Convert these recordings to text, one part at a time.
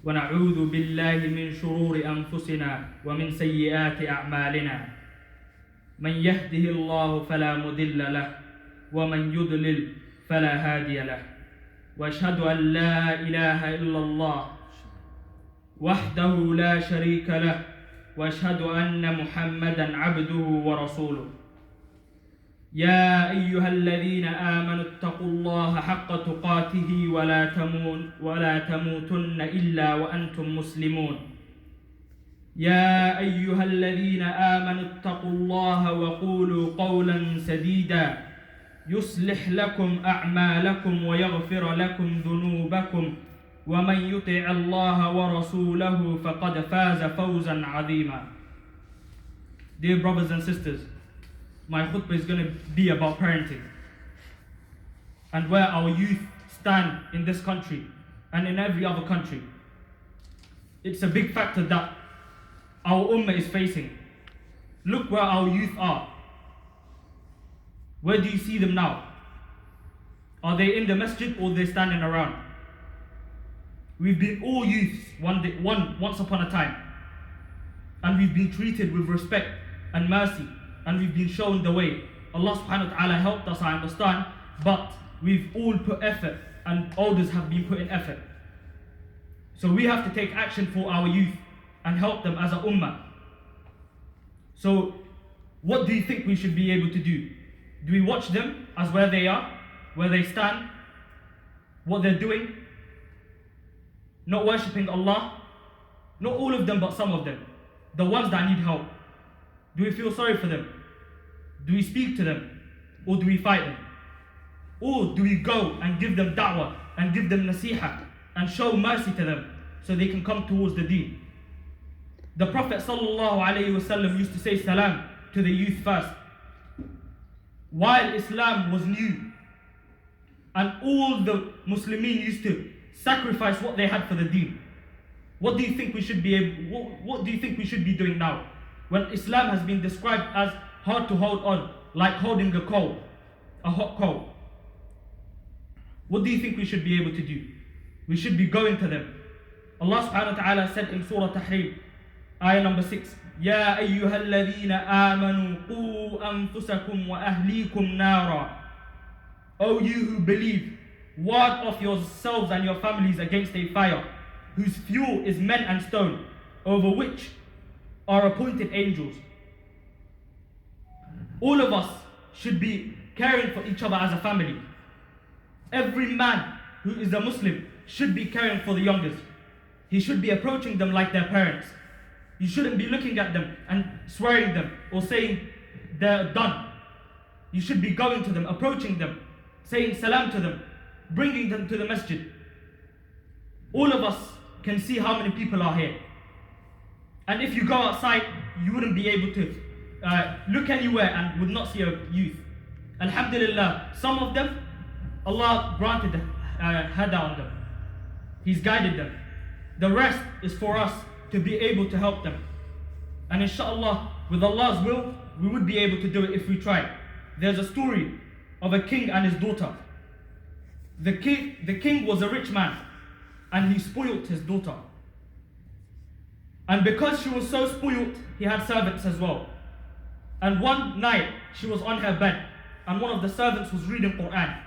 ونعوذ بالله من شرور أنفسنا ومن سيئات أعمالنا من يهده الله فلا مضل له ومن يضلل فلا هادي له وأشهد أن لا إله إلا الله وحده لا شريك له وأشهد أن محمدا عبده ورسوله يا أيها الذين آمنوا اتقوا الله حق تقاته ولا تموتن إلا وأنتم مسلمون يا أيها الذين آمنوا اتقوا الله وقولوا قولا سديدا يصلح لكم أعمالكم ويغفر لكم ذنوبكم ومن يطع الله ورسوله فقد فاز فوزا عظيما. Dear brothers and sisters, my khutbah is going to be about parenting and where our youth stand in this country and in every other country. It's a big factor that our ummah is facing. Look where our youth are. Where do you see them now? Are they in the masjid or they're standing around? We've been all youths once upon a time, and we've been treated with respect and mercy, and we've been shown the way. Allah subhanahu wa ta'ala helped us, I understand, but we've all put effort, and elders have been putting effort. So we have to take action for our youth and help them as a ummah. So what do you think we should be able to do? Do we watch them as where they are, where they stand, what they're doing? Not worshipping Allah? Not all of them, but some of them. The ones that need help. Do we feel sorry for them? Do we speak to them? Or do we fight them? Or do we go and give them da'wah and give them nasiha and show mercy to them so they can come towards the deen? The Prophet ﷺ used to say salam to the youth first. While Islam was new and all the Muslimin used to sacrifice what they had for the deen, what do you think we should be what do you think we should be doing now? When Islam has been described as hard to hold on, like holding a hot coal. What do you think we should be able to do? We should be going to them. Allah subhanahu wa ta'ala said in Surah Tahrim, ayah number 6, يَا أَيُّهَا الَّذِينَ آمَنُوا قُوا أَنفُسَكُمْ وَأَهْلِيكُمْ نَارًا. O you who believe, ward off yourselves and your families against a fire, whose fuel is men and stone, over which are appointed angels. All of us should be caring for each other as a family. Every man who is a Muslim should be caring for the youngest. He should be approaching them like their parents. You shouldn't be looking at them and swearing them or saying they're done. You should be going to them, approaching them, saying salam to them, bringing them to the masjid. All of us can see how many people are here. And if you go outside, you wouldn't be able to look anywhere and would not see a youth. Alhamdulillah, some of them, Allah granted hada on them. He's guided them. The rest is for us to be able to help them. And inshallah, with Allah's will, we would be able to do it if we try. There's a story of a king and his daughter. The king was a rich man, and he spoiled his daughter. And because she was so spoiled, he had servants as well. And one night, she was on her bed, and one of the servants was reading Quran.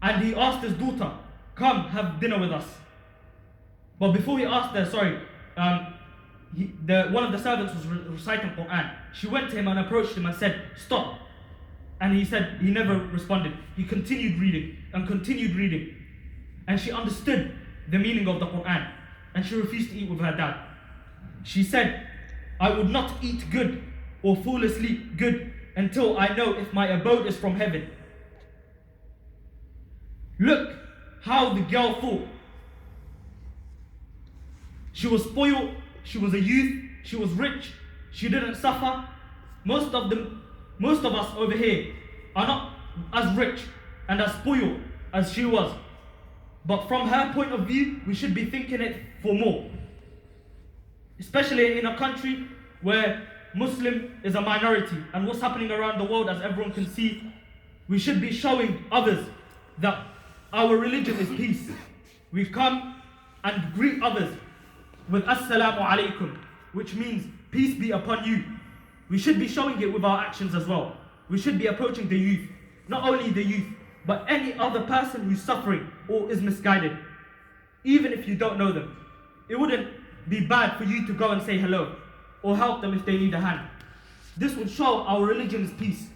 And he asked his daughter, come have dinner with us. But before he asked her, one of the servants was reciting Quran. She went to him and approached him and said, stop. And he said, he never responded. He continued reading and continued reading. And she understood the meaning of the Quran. And she refused to eat with her dad. She said, I would not eat good or fall asleep good until I know if my abode is from heaven. Look how the girl thought. She was spoiled, she was a youth, she was rich, she didn't suffer. Most of us over here are not as rich and as spoiled as she was. But from her point of view, we should be thinking it for more. Especially in a country where Muslim is a minority, and what's happening around the world, as everyone can see, we should be showing others that our religion is peace. We come and greet others with Assalamu alaikum, which means peace be upon you. We should be showing it with our actions as well. We should be approaching the youth, not only the youth, but any other person who's suffering or is misguided, even if you don't know them. It wouldn't be bad for you to go and say hello or help them if they need a hand. This would show our religion is peace.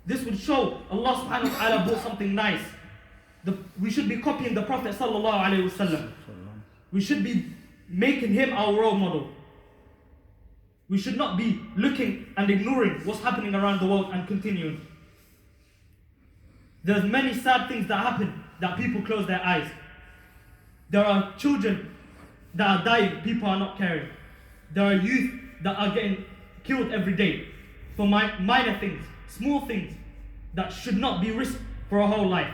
This would show Allah subhanahu wa ta'ala brought something nice. We should be copying the Prophet sallallahu alaihi wasallam. We should be making him our role model. We should not be looking and ignoring what's happening around the world and continuing. There's many sad things that happen that people close their eyes. There are children that are dying, people are not caring. There are youth that are getting killed every day for minor things, small things that should not be risked for a whole life.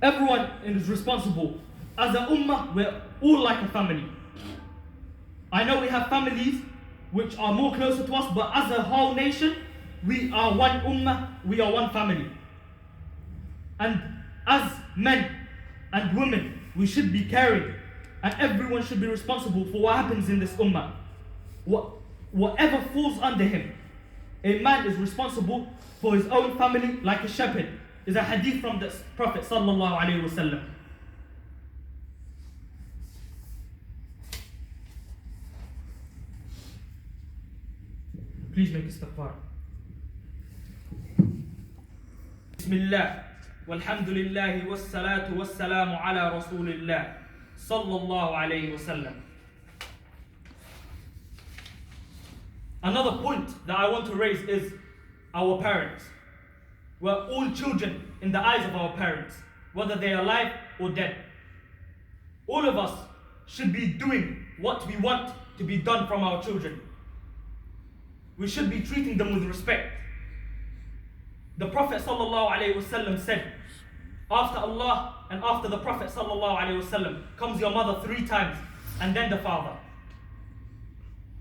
Everyone is responsible. As a ummah, we're all like a family. I know we have families which are more closer to us, but as a whole nation, we are one ummah, we are one family. And as men and women, we should be caring, and everyone should be responsible for what happens in this ummah. Whatever falls under him, a man is responsible for his own family like a shepherd. Is a hadith from the Prophet sallallahu alaihi wasallam. Please make istighfar. Bismillah, walhamdulillah, wassalatu wassalamu ala rasulillah, sallallahu alayhi wasallam. Another point that I want to raise is our parents. We're all children in the eyes of our parents, whether they are alive or dead. All of us should be doing what we want to be done from our children. We should be treating them with respect. The Prophet ﷺ said, after Allah and after the Prophet ﷺ comes your mother 3 times and then the father.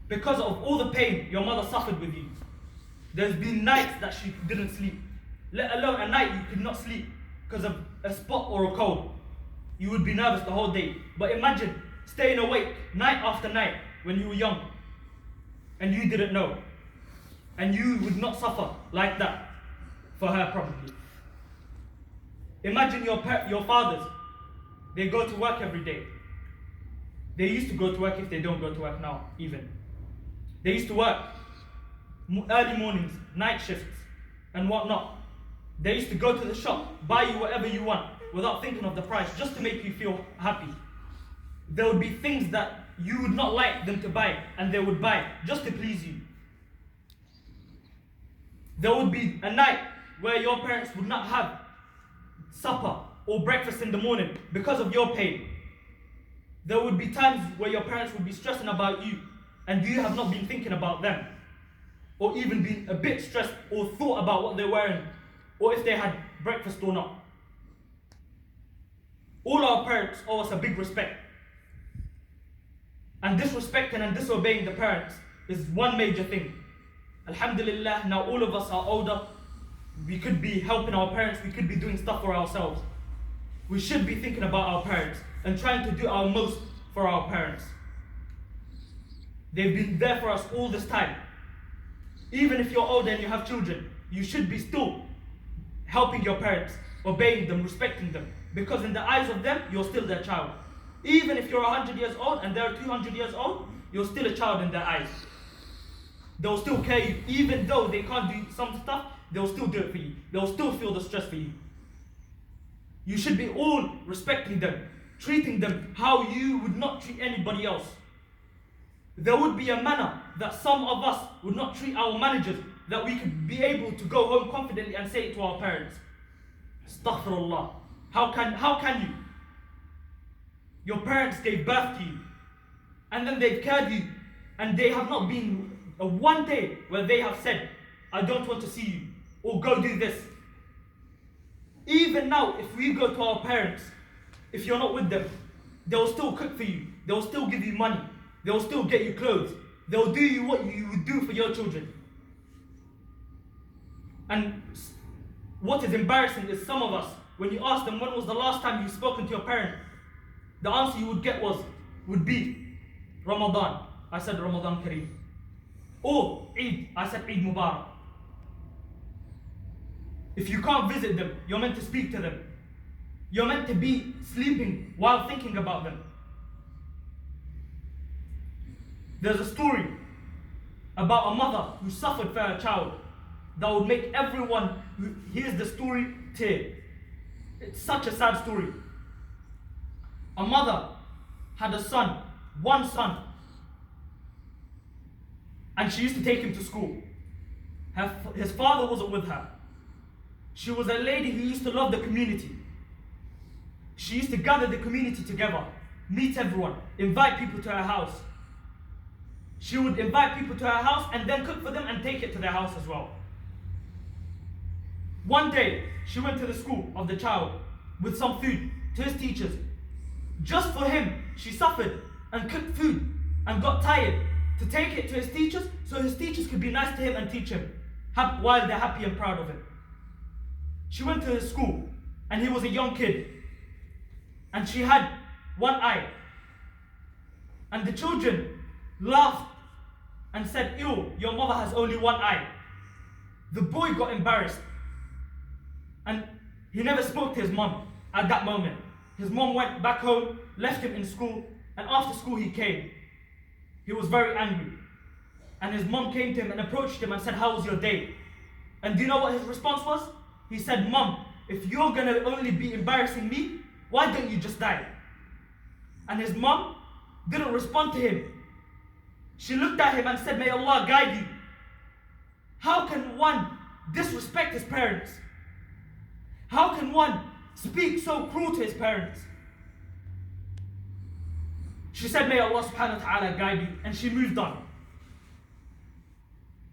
Because of all the pain your mother suffered with you. There's been nights that she didn't sleep. Let alone a night you could not sleep because of a spot or a cold. You would be nervous the whole day. But imagine staying awake night after night when you were young and you didn't know. And you would not suffer like that for her probably. Imagine your fathers. They go to work every day. They used to go to work if they don't go to work now even. They used to work early mornings, night shifts and whatnot. They used to go to the shop, buy you whatever you want without thinking of the price, just to make you feel happy. There would be things that you would not like them to buy and they would buy just to please you. There would be a night where your parents would not have supper or breakfast in the morning because of your pain. There would be times where your parents would be stressing about you and you have not been thinking about them, or even been a bit stressed or thought about what they're wearing or if they had breakfast or not. All our parents owe us a big respect. And disrespecting and disobeying the parents is one major thing. Alhamdulillah, now all of us are older. We could be helping our parents, we could be doing stuff for ourselves. We should be thinking about our parents and trying to do our most for our parents. They've been there for us all this time. Even if you're older and you have children, you should be still helping your parents, obeying them, respecting them. Because in the eyes of them, you're still their child. Even if you're 100 years old and they're 200 years old, you're still a child in their eyes. They'll still care you. Even though they can't do some stuff, they'll still do it for you. They'll still feel the stress for you. You should be all respecting them, treating them how you would not treat anybody else. There would be a manner that some of us would not treat our managers, that we could be able to go home confidently and say it to our parents. Astaghfirullah. How can you? Your parents gave birth to you, and then they've cared you, and they have not been a one day where they have said, I don't want to see you, or go do this. Even now, if we go to our parents, if you're not with them, they'll still cook for you, they'll still give you money, they'll still get you clothes, they'll do you what you would do for your children. And what is embarrassing is some of us, when you asked them when was the last time you've spoken to your parent, the answer you would be Ramadan. I said Ramadan Kareem. Or Eid. I said Eid Mubarak. If you can't visit them, you're meant to speak to them. You're meant to be sleeping while thinking about them. There's a story about a mother who suffered for her child that would make everyone who hears the story tear. It's such a sad story. A mother had a son, one son, and she used to take him to school. His father wasn't with her. She was a lady who used to love the community. She used to gather the community together, meet everyone, invite people to her house. She would invite people to her house and then cook for them and take it to their house as well. One day, she went to the school of the child with some food to his teachers. Just for him, she suffered and cooked food and got tired to take it to his teachers so his teachers could be nice to him and teach him while they're happy and proud of him. She went to his school and he was a young kid and she had one eye. And the children laughed and said, "Ew, your mother has only one eye." The boy got embarrassed and he never spoke to his mom at that moment. His mom went back home, left him in school, and after school he came. He was very angry. And his mom came to him and approached him and said, "How was your day?" And do you know what his response was? He said, "Mom, if you're gonna only be embarrassing me, why don't you just die?" And his mom didn't respond to him. She looked at him and said, "May Allah guide you." How can one disrespect his parents? How can one speak so cruel to his parents? She said, "May Allah subhanahu wa ta'ala guide you," and she moved on.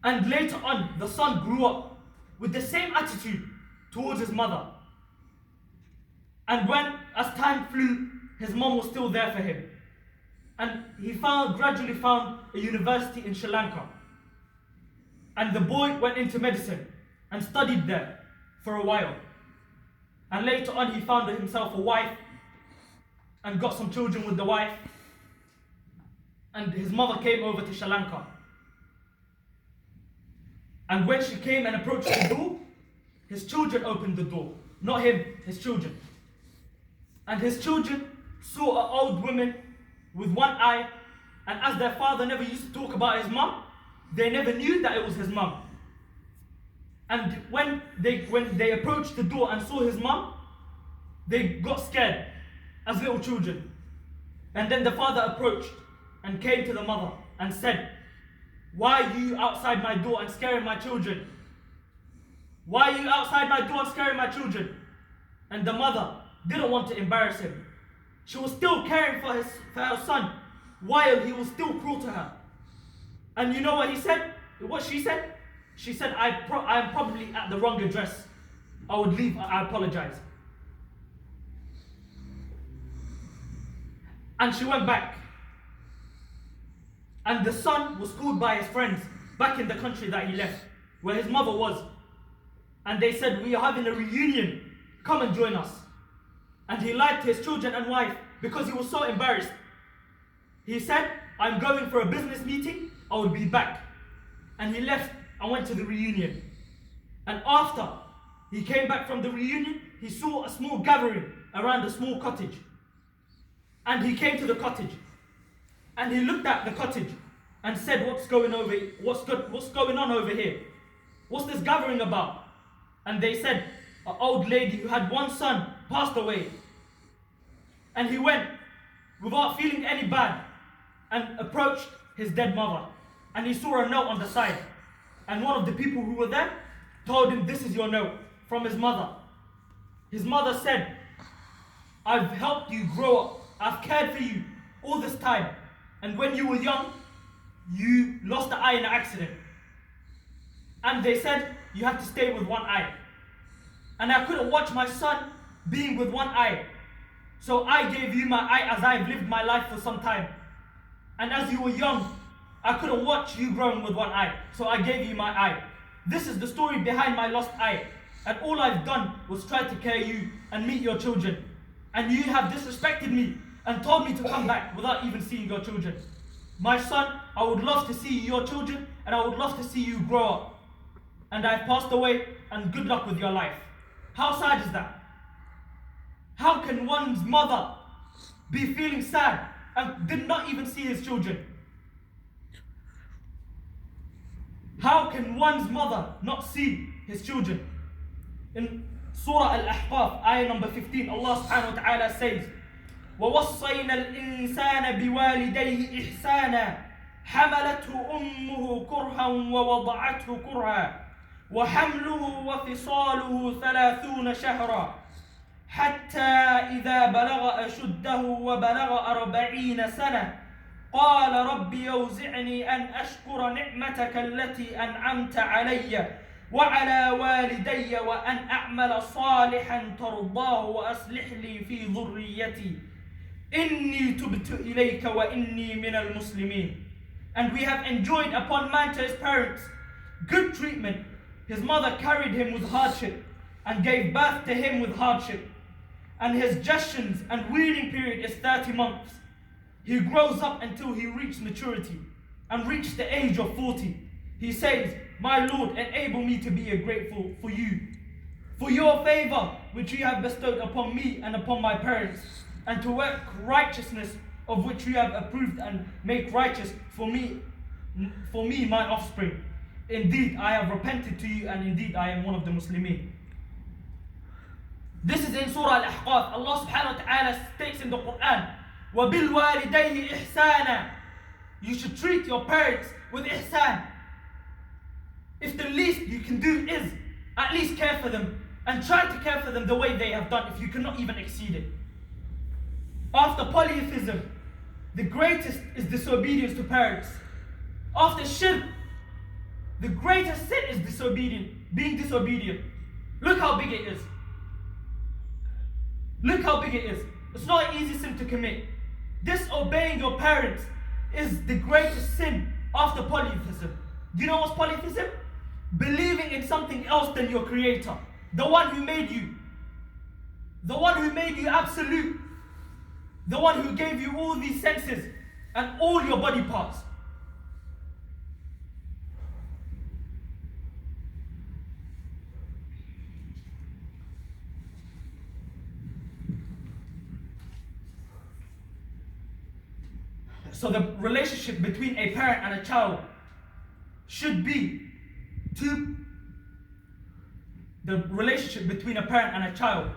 And later on, the son grew up with the same attitude towards his mother. And as time flew, his mom was still there for him. And he gradually found a university in Sri Lanka. And the boy went into medicine and studied there for a while. And later on, he found himself a wife and got some children with the wife. And his mother came over to Sri Lanka. And when she came and approached the door, his children opened the door. Not him, his children. And his children saw an old woman with one eye, and as their father never used to talk about his mom, they never knew that it was his mom. And when they approached the door and saw his mom, they got scared as little children. And then the father approached and came to the mother and said, "Why are you outside my door and scaring my children? Why are you outside my door and scaring my children?" And the mother didn't want to embarrass him. She was still caring for her son while he was still cruel to her. And you know what he said? What she said? She said, I am probably at the wrong address. I would leave, I apologize." And she went back. And the son was called by his friends back in the country that he left, where his mother was. And they said, "We are having a reunion. Come and join us." And he lied to his children and wife because he was so embarrassed. He said, "I'm going for a business meeting. I will be back." And he left and went to the reunion. And after he came back from the reunion, he saw a small gathering around a small cottage. And he came to the cottage. And he looked at the cottage and said, what's going on over here? What's this gathering about?" And they said, "An old lady who had one son passed away." And he went without feeling any bad and approached his dead mother. And he saw a note on the side. And one of the people who were there told him, "This is your note from his mother." His mother said, "I've helped you grow up. I've cared for you all this time. And when you were young, you lost the eye in an accident. And they said, you have to stay with one eye. And I couldn't watch my son being with one eye. So I gave you my eye as I've lived my life for some time. And as you were young, I couldn't watch you growing with one eye. So I gave you my eye. This is the story behind my lost eye. and all I've done was try to care you and meet your children. And you have disrespected me and told me to come back without even seeing your children. My son, I would love to see your children and I would love to see you grow up. And I've passed away, and good luck with your life. How sad is that? How can one's mother be feeling sad and did not even see his children? How can one's mother not see his children? In Surah Al-Ahqaf, ayah number 15, Allah subhanahu wa ta'ala says, وَوَصَّيْنَا الْإِنسَانَ بِوَالِدَيْهِ إِحْسَانًا حَمَلَتْهُ أُمُّهُ كُرْهًا وَوَضَعَتْهُ كُرْهًا وَحَمْلُهُ وَفِصَالُهُ 30 شهرا حتى إذا بلغ أشده وبلغ 40 سنة قال رب يوزعني أن أشكر نعمتك التي أنعمت علي وعلى والدي وأن أعمل صالحا ترضاه وأصلح لي في ذريتي إني تبت إليك وإني من المسلمين. And we have enjoined upon man to his parents good treatment. His mother carried him with hardship and gave birth to him with hardship. And his gestions and weaning period is 30 months. He grows up until he reached maturity and reached the age of 40. He says, my Lord, enable me to be grateful for you, for your favor which you have bestowed upon me and upon my parents, and to work righteousness of which you have approved and make righteous for me, my offspring. Indeed, I have repented to you, and indeed I am one of the Muslimin. This is in Surah Al-Ahqaf. Allah subhanahu wa ta'ala states in the Quran, وَبِالْوَالِدَيْهِ إِحْسَانًا. You should treat your parents with ihsan. If the least you can do is at least care for them and try to care for them the way they have done, if you cannot even exceed it. After polytheism, the greatest is disobedience to parents. After shirk, the greatest sin is being disobedient. Look how big it is. Look how big it is. It's not an easy sin to commit. Disobeying your parents is the greatest sin after polytheism. Do you know what's polytheism? Believing in something else than your creator. The one who made you. The one who made you absolute. The one who gave you all these senses and all your body parts. So the relationship between a parent and a child should be the relationship between a parent and a child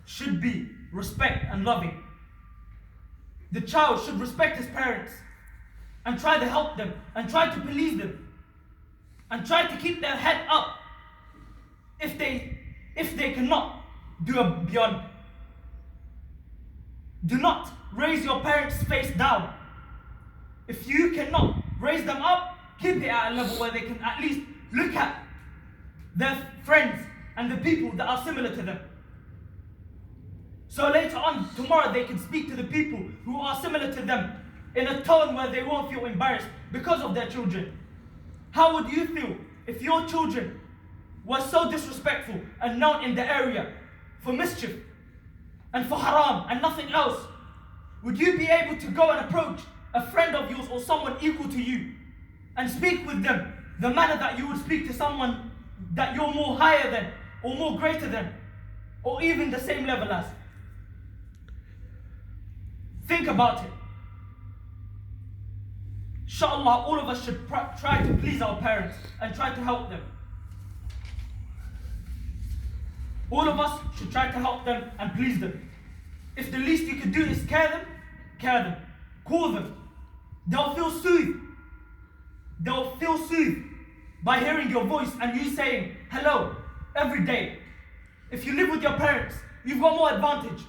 should be respect and loving. The child should respect his parents and try to help them and try to please them and try to keep their head up. If they cannot do beyond, do not raise your parents' face down. If you cannot raise them up, keep it at a level where they can at least look at their friends and the people that are similar to them. So later on, tomorrow, they can speak to the people who are similar to them in a tone where they won't feel embarrassed because of their children. How would you feel if your children were so disrespectful and known in the area for mischief and for haram and nothing else? Would you be able to go and approach a friend of yours or someone equal to you and speak with them the manner that you would speak to someone that you're more higher than or more greater than or even the same level as? Think about it. Inshallah, all of us should try to please our parents and try to help them. All of us should try to help them and please them. If the least you can do is care them, call them. They'll feel soothed. They'll feel soothed by hearing your voice and you saying hello every day. If you live with your parents, you've got more advantage.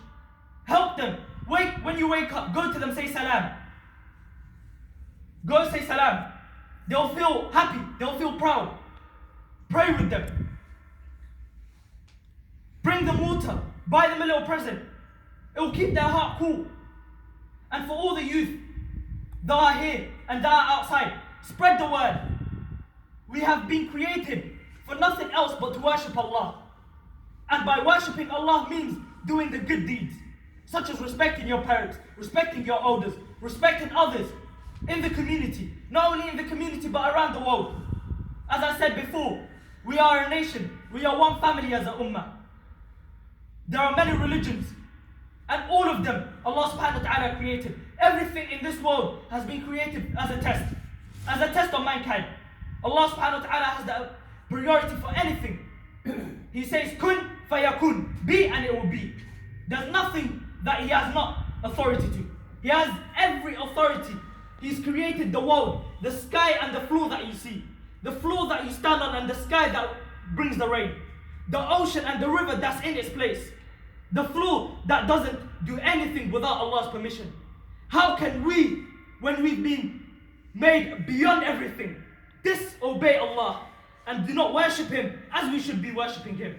Help them. When you wake up, go to them, say salam. Go say salam. They'll feel happy. They'll feel proud. Pray with them. Bring them water. Buy them a little present. It will keep their heart cool. And for all the youth that are here and that are outside, spread the word. We have been created for nothing else but to worship Allah. And by worshipping Allah means doing the good deeds, such as respecting your parents, respecting your elders, respecting others in the community, not only in the community but around the world. As I said before, we are a nation, we are one family as a ummah. There are many religions, and all of them Allah subhanahu wa ta'ala created. Everything in this world has been created as a test of mankind. Allah subhanahu wa ta'ala has the priority for anything. He says, kun fayakun, be and it will be. There's nothing that He has not authority to. He has every authority. He's created the world, the sky and the floor that you see, the floor that you stand on and the sky that brings the rain, the ocean and the river that's in its place, the floor that doesn't do anything without Allah's permission. How can we, when we've been made beyond everything, disobey Allah and do not worship Him as we should be worshipping Him?